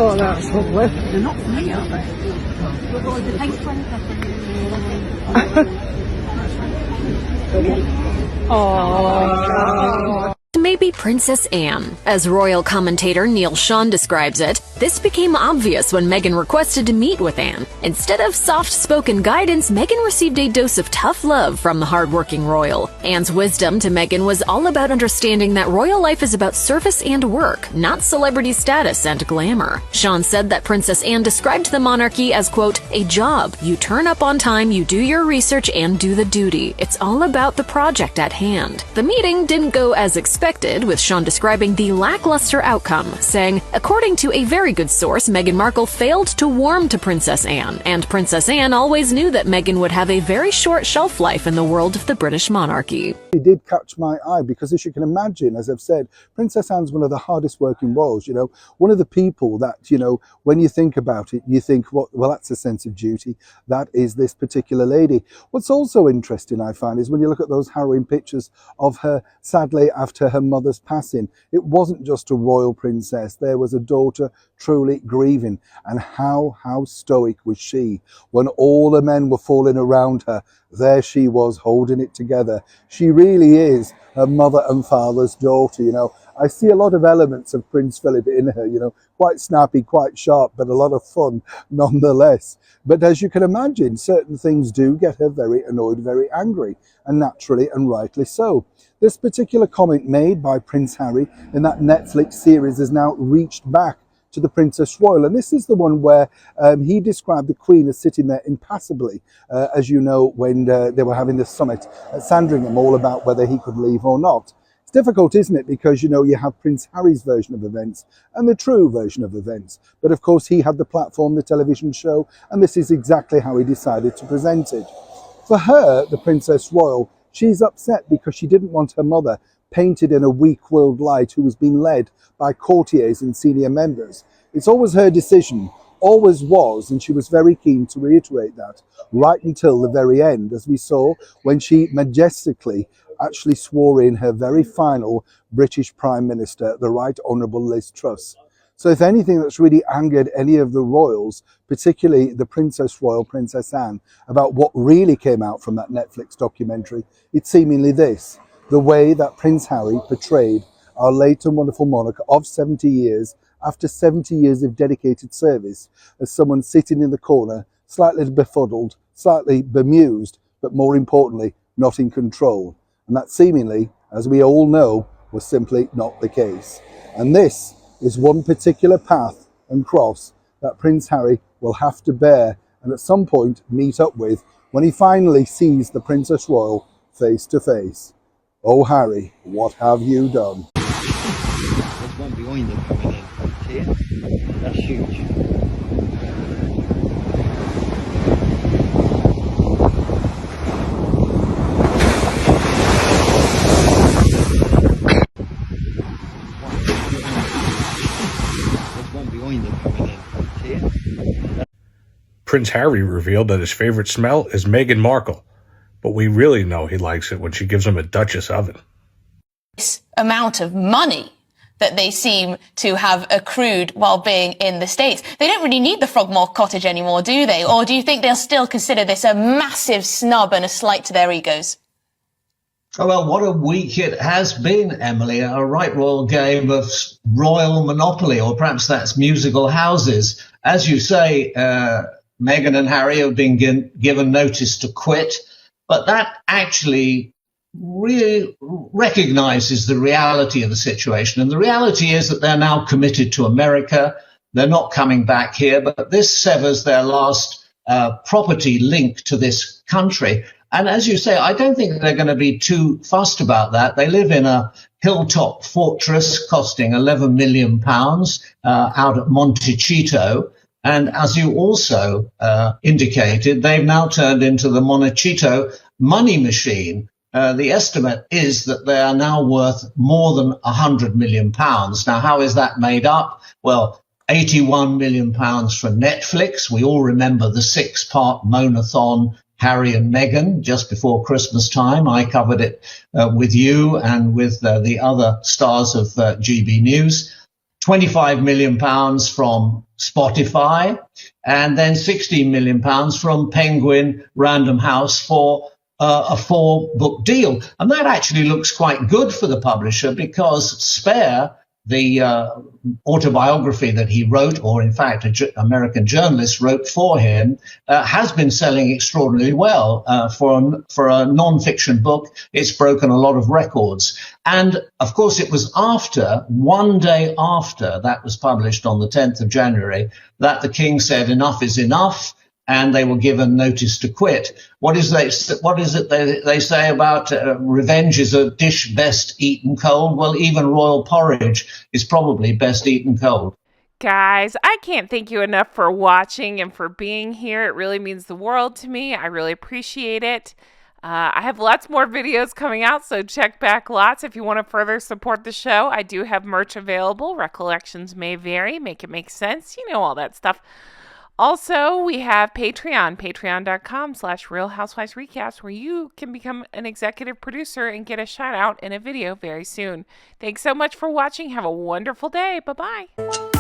Oh, that's lovely. They're not for me, are they? Oh. Maybe Princess Anne. As royal commentator Neil Sean describes it, this became obvious when Meghan requested to meet with Anne. Instead of soft-spoken guidance, Meghan received a dose of tough love from the hardworking royal. Anne's wisdom to Meghan was all about understanding that royal life is about service and work, not celebrity status and glamour. Sean said that Princess Anne described the monarchy as, quote, a job. You turn up on time, you do your research, and do the duty. It's all about the project at hand. The meeting didn't go as expected, with Sean describing the lackluster outcome, saying, according to a very good source, Meghan Markle failed to warm to Princess Anne, and Princess Anne always knew that Meghan would have a very short shelf life in the world of the British monarchy. It did catch my eye because, as you can imagine, as I've said, Princess Anne's one of the hardest working royals, you know, one of the people that, you know, when you think about it, you think, well, that's a sense of duty. That is this particular lady. What's also interesting, I find, is when you look at those harrowing pictures of her, sadly, after her mother's passing, it wasn't just a royal princess. There was a daughter truly grieving. And how stoic was she when all the men were falling around her? There she was holding it together. She really is her mother and father's daughter, you know. I see a lot of elements of Prince Philip in her, you know, quite snappy, quite sharp, but a lot of fun nonetheless. But as you can imagine, certain things do get her very annoyed, very angry, and naturally and rightly so. This particular comment made by Prince Harry in that Netflix series has now reached back to the Princess Royal, and this is the one where he described the Queen as sitting there impassively, as you know, when they were having the summit at Sandringham, all about whether he could leave or not. It's difficult, isn't it? Because, you know, you have Prince Harry's version of events and the true version of events. But of course, he had the platform, the television show, and this is exactly how he decided to present it. For her, the Princess Royal, she's upset because she didn't want her mother painted in a weak world light who was being led by courtiers and senior members. It's always her decision, always was, and she was very keen to reiterate that right until the very end, as we saw when she majestically actually swore in her very final British Prime Minister, the Right Honourable Liz Truss. So if anything that's really angered any of the royals, particularly the Princess Royal, Princess Anne, about what really came out from that Netflix documentary, it's seemingly this: the way that Prince Harry portrayed our late and wonderful monarch of 70 years, after 70 years of dedicated service, as someone sitting in the corner, slightly befuddled, slightly bemused, but more importantly, not in control. And that seemingly, as we all know, was simply not the case. And this is one particular path and cross that Prince Harry will have to bear and at some point meet up with when he finally sees the Princess Royal face to face. Oh, Harry, what have you done? There's one behind them coming in. See it? That's huge. There's one behind them coming in. See it? Prince Harry revealed that his favorite smell is Meghan Markle, but we really know he likes it when she gives him a Duchess oven. This amount of money that they seem to have accrued while being in the States. They don't really need the Frogmore Cottage anymore, do they? Or do you think they'll still consider this a massive snub and a slight to their egos? Oh, well, what a week it has been, Emily. A right royal game of royal monopoly, or perhaps that's musical houses. As you say, Meghan and Harry have been given notice to quit, but that actually really recognizes the reality of the situation. And the reality is that they're now committed to America. They're not coming back here, but this severs their last property link to this country. And as you say, I don't think they're going to be too fussed about that. They live in a hilltop fortress costing £11 million out at Montecito. And as you also indicated, they've now turned into the Montecito money machine. The estimate is that they are now worth more than £100 million. Now, how is that made up? Well, £81 million for Netflix. We all remember the 6-part Monathon, Harry and Meghan, just before Christmas time. I covered it with you and with the other stars of GB News. £25 million from Spotify, and then £16 million from Penguin Random House for a 4-book deal. And that actually looks quite good for the publisher, because Spare, the autobiography that he wrote, or in fact, an American journalist wrote for him, has been selling extraordinarily well. For a non-fiction book, it's broken a lot of records. And of course, it was one day after that was published on the 10th of January, that the king said enough is enough, and they were given notice to quit. What is it they say about revenge is a dish best eaten cold? Well, even royal porridge is probably best eaten cold. Guys, I can't thank you enough for watching and for being here. It really means the world to me. I really appreciate it. I have lots more videos coming out, so check back lots if you want to further support the show. I do have merch available. Recollections may vary. Make it make sense. You know, all that stuff. Also, we have Patreon, patreon.com/Real Housewives Recaps, where you can become an executive producer and get a shout out in a video very soon. Thanks so much for watching. Have a wonderful day. Bye-bye.